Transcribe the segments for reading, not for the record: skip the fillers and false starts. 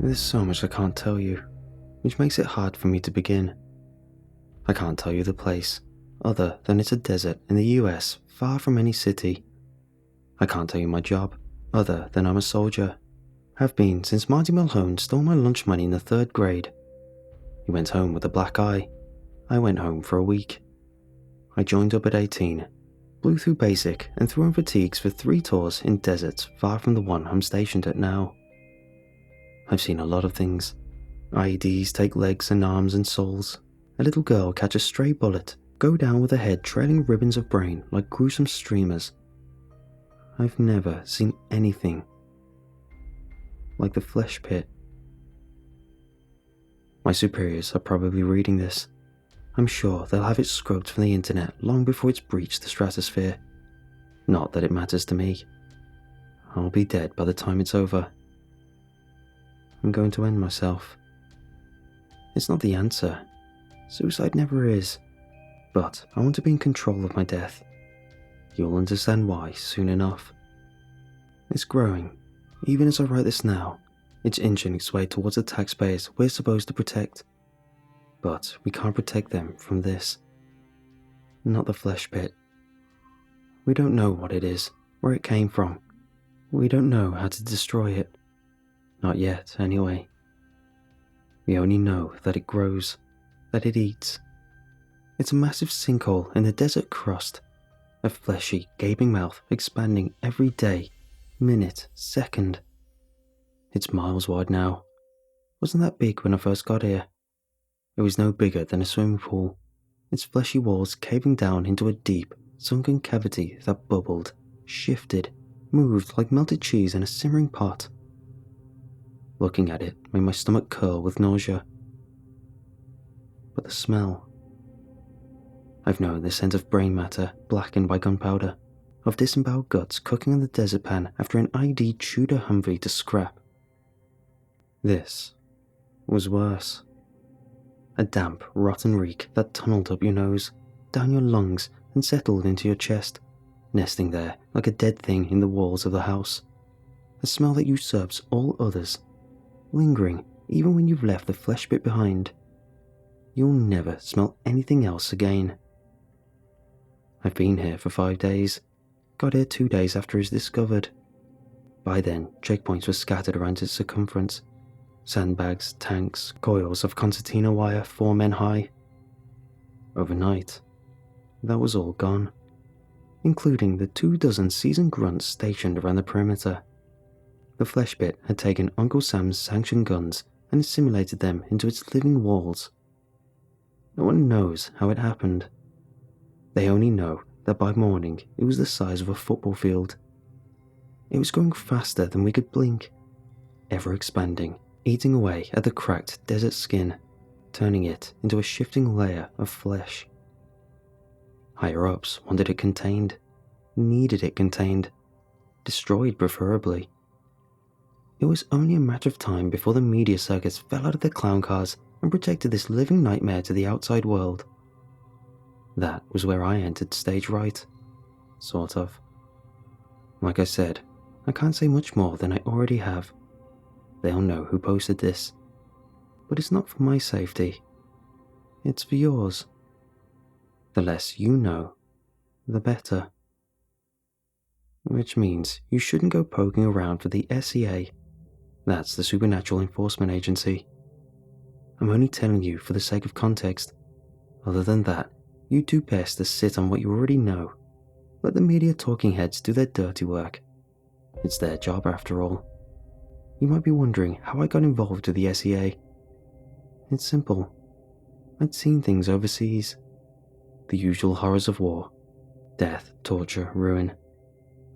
There's so much I can't tell you, which makes it hard for me to begin. I can't tell you the place, other than it's a desert in the US, far from any city. I can't tell you my job, other than I'm a soldier. Have been since Marty Mulhone stole my lunch money in the 3rd grade. He went home with a black eye. I went home for a week. I joined up at 18, blew through basic and threw in fatigues for 3 tours in deserts far from the one I'm stationed at now. I've seen a lot of things. IEDs take legs and arms and souls. A little girl catch a stray bullet, go down with her head trailing ribbons of brain like gruesome streamers. I've never seen anything like the flesh pit. My superiors are probably reading this. I'm sure they'll have it scrubbed from the internet long before it's breached the stratosphere. Not that it matters to me. I'll be dead by the time it's over. I'm going to end myself. It's not the answer. Suicide never is. But I want to be in control of my death. You'll understand why soon enough. It's growing. Even as I write this now, it's inching its way towards the taxpayers we're supposed to protect. But we can't protect them from this. Not the flesh pit. We don't know what it is, where it came from. We don't know how to destroy it. Not yet, anyway. We only know that it grows, that it eats. It's a massive sinkhole in the desert crust, a fleshy, gaping mouth expanding every day, minute, second. It's miles wide now. Wasn't that big when I first got here? It was no bigger than a swimming pool, its fleshy walls caving down into a deep, sunken cavity that bubbled, shifted, moved like melted cheese in a simmering pot. Looking at it made my stomach curl with nausea. But the smell. I've known the scent of brain matter blackened by gunpowder, of disemboweled guts cooking in the desert pan after an ID chewed a Humvee to scrap. This was worse. A damp, rotten reek that tunneled up your nose, down your lungs and settled into your chest, nesting there like a dead thing in the walls of the house. A smell that usurps all others, lingering even when you've left the flesh pit behind. You'll never smell anything else again. I've been here for 5 days. Got here 2 days after it was discovered. By then, checkpoints were scattered around its circumference. Sandbags, tanks, coils of concertina wire 4 men high. Overnight, that was all gone, including the 24 seasoned grunts stationed around the perimeter. The flesh pit had taken Uncle Sam's sanctioned guns and assimilated them into its living walls. No one knows how it happened. They only know that by morning it was the size of a football field. It was growing faster than we could blink, ever expanding, eating away at the cracked desert skin, turning it into a shifting layer of flesh. Higher-ups wanted it contained, needed it contained, destroyed preferably. It was only a matter of time before the media circus fell out of their clown cars and projected this living nightmare to the outside world. That was where I entered stage right. Sort of. Like I said, I can't say much more than I already have. They'll know who posted this. But it's not for my safety. It's for yours. The less you know, the better. Which means you shouldn't go poking around for the SEA. That's the Supernatural Enforcement Agency. I'm only telling you for the sake of context. Other than that, you do best to sit on what you already know. Let the media talking heads do their dirty work. It's their job after all. You might be wondering how I got involved with the SEA. It's simple. I'd seen things overseas. The usual horrors of war. Death, torture, ruin.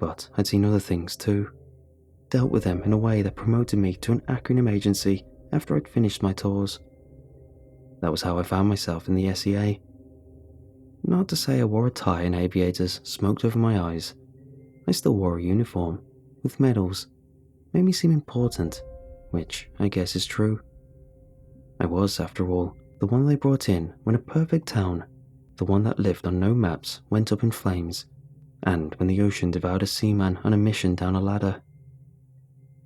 But I'd seen other things too. Dealt with them in a way that promoted me to an acronym agency after I'd finished my tours. That was how I found myself in the SEA. Not to say I wore a tie and aviators smoked over my eyes. I still wore a uniform, with medals. Made me seem important, which I guess is true. I was, after all, the one they brought in when a perfect town, the one that lived on no maps, went up in flames, and when the ocean devoured a seaman on a mission down a ladder.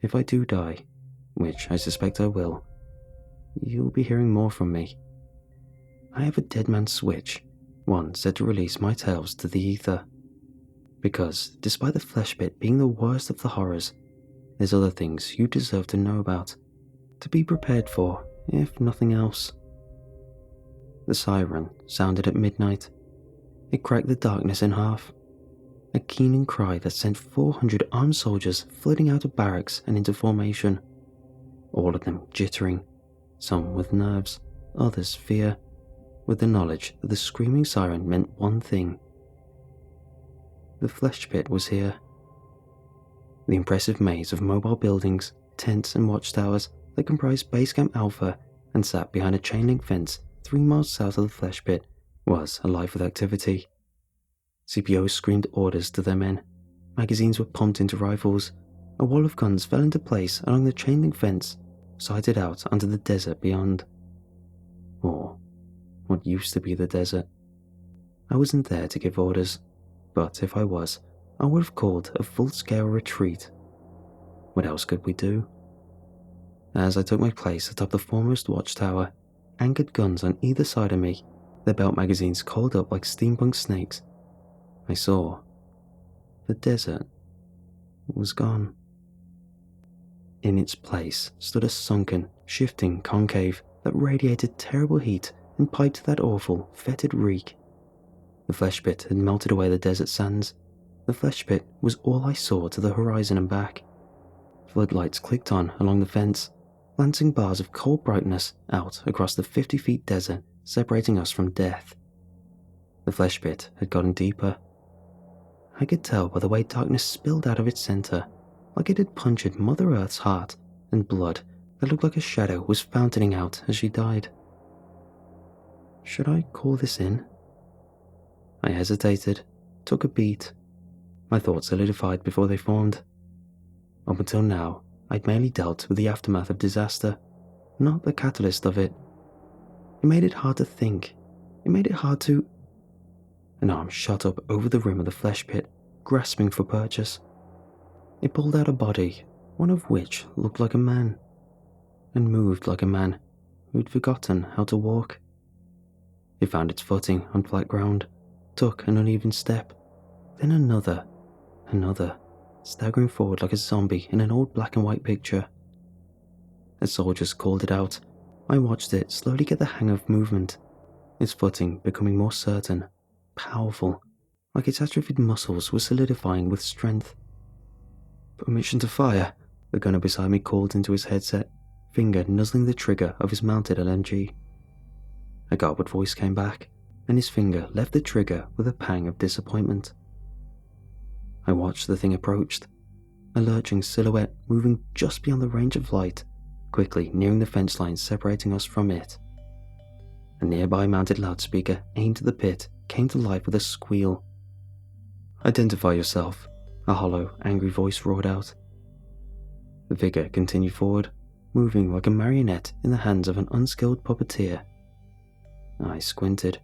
If I do die, which I suspect I will, you'll be hearing more from me. I have a dead man's switch, one set to release my tales to the ether. Because, despite the fleshpit being the worst of the horrors, there's other things you deserve to know about, to be prepared for, if nothing else. The siren sounded at midnight. It cracked the darkness in half. A keening cry that sent 400 armed soldiers flitting out of barracks and into formation, all of them jittering, some with nerves, others fear, with the knowledge that the screaming siren meant one thing. The fleshpit was here. The impressive maze of mobile buildings, tents and watchtowers that comprised Base Camp Alpha and sat behind a chain-link fence 3 miles south of the fleshpit was alive with activity. CPOs screamed orders to their men, magazines were pumped into rifles, a wall of guns fell into place along the chain-link fence, sighted out onto the desert beyond. Or what used to be the desert. I wasn't there to give orders, but if I was, I would have called a full-scale retreat. What else could we do? As I took my place atop the foremost watchtower, anchored guns on either side of me, their belt magazines coiled up like steampunk snakes, I saw the desert was gone. In its place stood a sunken, shifting concave that radiated terrible heat and piped that awful, fetid reek. The fleshpit had melted away the desert sands. The fleshpit was all I saw to the horizon and back. Floodlights clicked on along the fence, lancing bars of cold brightness out across the 50-feet desert separating us from death. The fleshpit had gotten deeper. I could tell by the way darkness spilled out of its center, like it had punctured Mother Earth's heart, and blood that looked like a shadow was fountaining out as she died. Should I call this in? I hesitated, took a beat. My thoughts solidified before they formed. Up until now, I'd mainly dealt with the aftermath of disaster, not the catalyst of it. It made it hard to think. It made it hard to... An arm shot up over the rim of the fleshpit, grasping for purchase. It pulled out a body, one of which looked like a man, and moved like a man who'd forgotten how to walk. It found its footing on flat ground, took an uneven step, then another, staggering forward like a zombie in an old black and white picture. As soldiers called it out, I watched it slowly get the hang of movement, its footing becoming more certain, powerful, like its atrophied muscles were solidifying with strength. "Permission to fire," the gunner beside me called into his headset, finger nuzzling the trigger of his mounted LMG. A garbled voice came back, and his finger left the trigger with a pang of disappointment. I watched the thing approached, a lurching silhouette moving just beyond the range of light, quickly nearing the fence line separating us from it. A nearby mounted loudspeaker aimed at the pit came to life with a squeal. "Identify yourself," a hollow, angry voice roared out. The figure continued forward, moving like a marionette in the hands of an unskilled puppeteer. I squinted.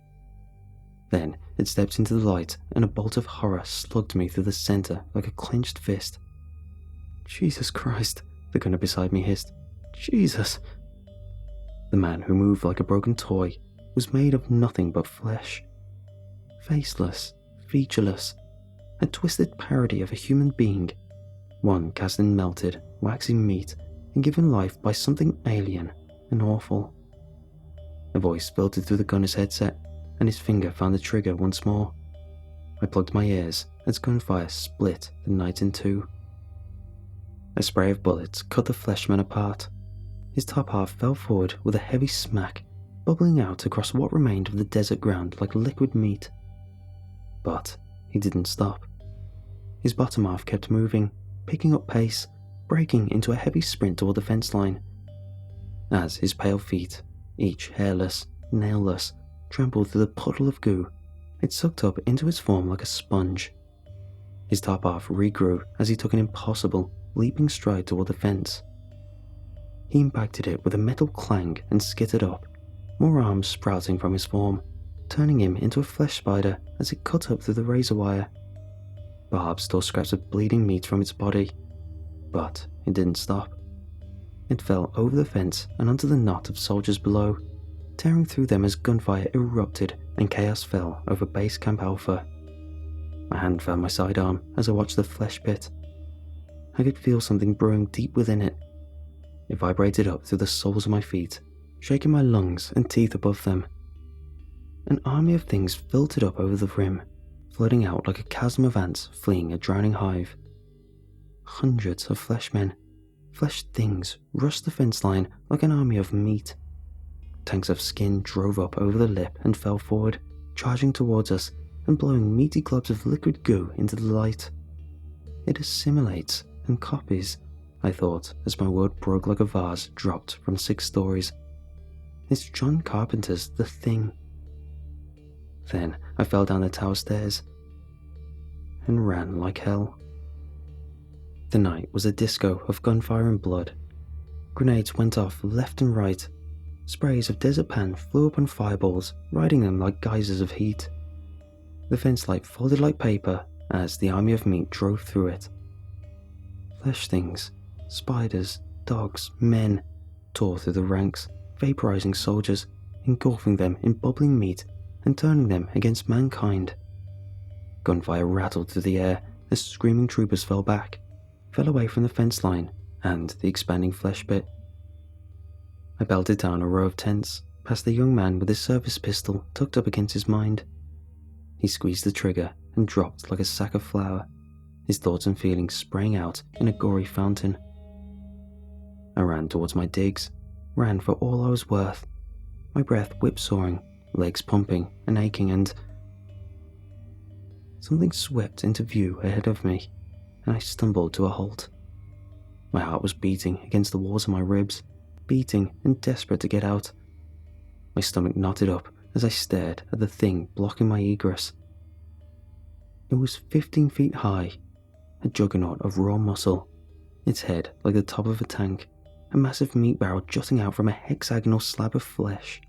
Then it stepped into the light and a bolt of horror slugged me through the center like a clenched fist. "Jesus Christ," the gunner beside me hissed. "Jesus." The man who moved like a broken toy was made of nothing but flesh. Faceless, featureless, a twisted parody of a human being, one cast in melted, waxy meat and given life by something alien and awful. A voice filtered through the gunner's headset, and his finger found the trigger once more. I plugged my ears as gunfire split the night in two. A spray of bullets cut the fleshman apart. His top half fell forward with a heavy smack, bubbling out across what remained of the desert ground like liquid meat. But he didn't stop. His bottom half kept moving, picking up pace, breaking into a heavy sprint toward the fence line. As his pale feet, each hairless, nailless, trampled through the puddle of goo, it sucked up into his form like a sponge. His top half regrew as he took an impossible, leaping stride toward the fence. He impacted it with a metal clang and skittered up, more arms sprouting from his form, turning him into a flesh spider as it cut up through the razor wire. Barbs tore scraps of bleeding meat from its body, but it didn't stop. It fell over the fence and onto the knot of soldiers below, tearing through them as gunfire erupted and chaos fell over Base Camp Alpha. My hand found my sidearm as I watched the flesh pit. I could feel something brewing deep within it. It vibrated up through the soles of my feet, shaking my lungs and teeth above them. An army of things filtered up over the rim, flooding out like a chasm of ants fleeing a drowning hive. Hundreds of fleshmen, flesh things, rushed the fence line like an army of meat. Tanks of skin drove up over the lip and fell forward, charging towards us and blowing meaty globs of liquid goo into the light. It assimilates and copies, I thought as my world broke like a vase dropped from 6 stories. It's John Carpenter's The Thing. Then I fell down the tower stairs and ran like hell. The night was a disco of gunfire and blood. Grenades went off left and right. Sprays of desert pan flew up on fireballs, riding them like geysers of heat. The fence light folded like paper as the army of meat drove through it. Flesh things, spiders, dogs, men, tore through the ranks, vaporizing soldiers, engulfing them in bubbling meat and turning them against mankind. Gunfire rattled through the air as screaming troopers fell back, fell away from the fence line and the expanding flesh pit. I belted down a row of tents, past the young man with his service pistol tucked up against his mind. He squeezed the trigger and dropped like a sack of flour, his thoughts and feelings spraying out in a gory fountain. I ran towards my digs, ran for all I was worth, my breath whip-sawing, legs pumping and aching, and something swept into view ahead of me, and I stumbled to a halt. My heart was beating against the walls of my ribs, beating and desperate to get out. My stomach knotted up as I stared at the thing blocking my egress. It was 15 feet high, a juggernaut of raw muscle, its head like the top of a tank, a massive meat barrel jutting out from a hexagonal slab of flesh.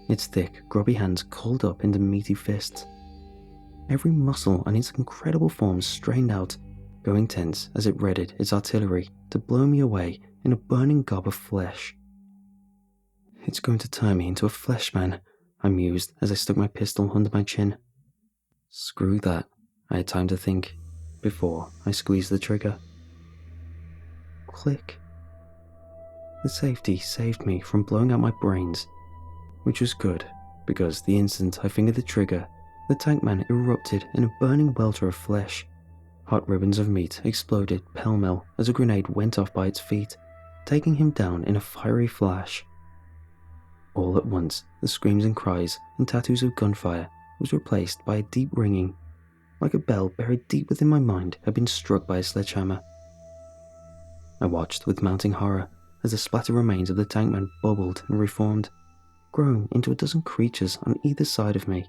Its thick, grubby hands curled up into meaty fists. Every muscle on its incredible form strained out, going tense as it readied its artillery to blow me away in a burning gob of flesh. It's going to turn me into a fleshman, I mused as I stuck my pistol under my chin. Screw that, I had time to think, before I squeezed the trigger. Click. The safety saved me from blowing out my brains, which was good, because the instant I fingered the trigger, the tank man erupted in a burning welter of flesh. Hot ribbons of meat exploded pell-mell as a grenade went off by its feet, taking him down in a fiery flash. All at once, the screams and cries and tattoos of gunfire was replaced by a deep ringing, like a bell buried deep within my mind had been struck by a sledgehammer. I watched with mounting horror as the splattered remains of the tankman bubbled and reformed, growing into a dozen creatures on either side of me.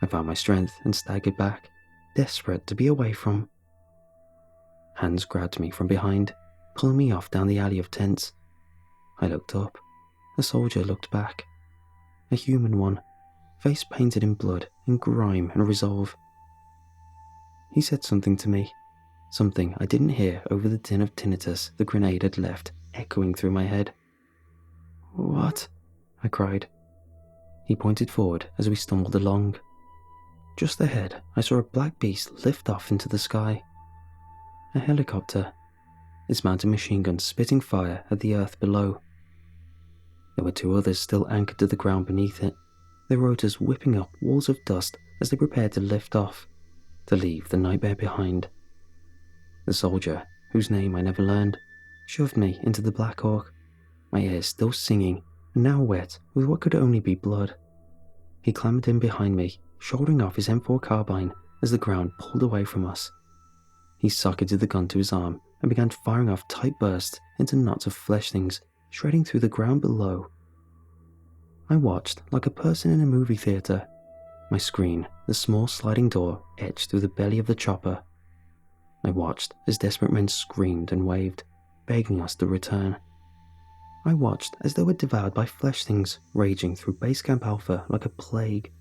I found my strength and staggered back, desperate to be away from. Hands grabbed me from behind, pulling me off down the alley of tents. I looked up. A soldier looked back. A human one, face painted in blood and grime and resolve. He said something to me, something I didn't hear over the din of tinnitus the grenade had left echoing through my head. "What?" I cried. He pointed forward as we stumbled along. Just ahead, I saw a black beast lift off into the sky. A helicopter, its mounted machine gun spitting fire at the earth below. There were 2 others still anchored to the ground beneath it, their rotors whipping up walls of dust as they prepared to lift off, to leave the nightmare behind. The soldier, whose name I never learned, shoved me into the Black Hawk, my ears still singing and now wet with what could only be blood. He clambered in behind me, shouldering off his M4 carbine as the ground pulled away from us. He socketed the gun to his arm and began firing off tight bursts into knots of flesh things shredding through the ground below. I watched like a person in a movie theater, my screen, the small sliding door etched through the belly of the chopper. I watched as desperate men screamed and waved, begging us to return. I watched as they were devoured by flesh things raging through Base Camp Alpha like a plague.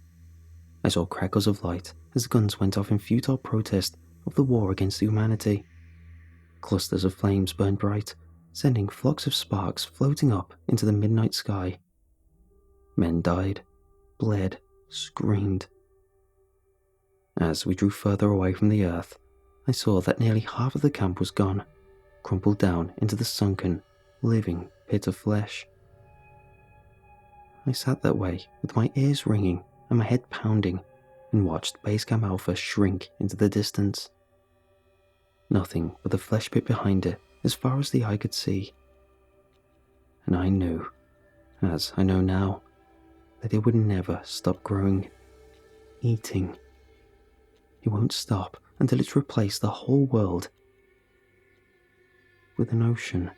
I saw crackles of light as guns went off in futile protest of the war against humanity. Clusters of flames burned bright, sending flocks of sparks floating up into the midnight sky. Men died, bled, screamed. As we drew further away from the earth, I saw that nearly half of the camp was gone, crumpled down into the sunken, living pit of flesh. I sat that way with my ears ringing and my head pounding and watched Base Camp Alpha shrink into the distance. Nothing but the flesh pit behind it as far as the eye could see. And I knew, as I know now, that it would never stop growing, eating. It won't stop until it's replaced the whole world with an ocean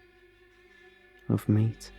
of meat.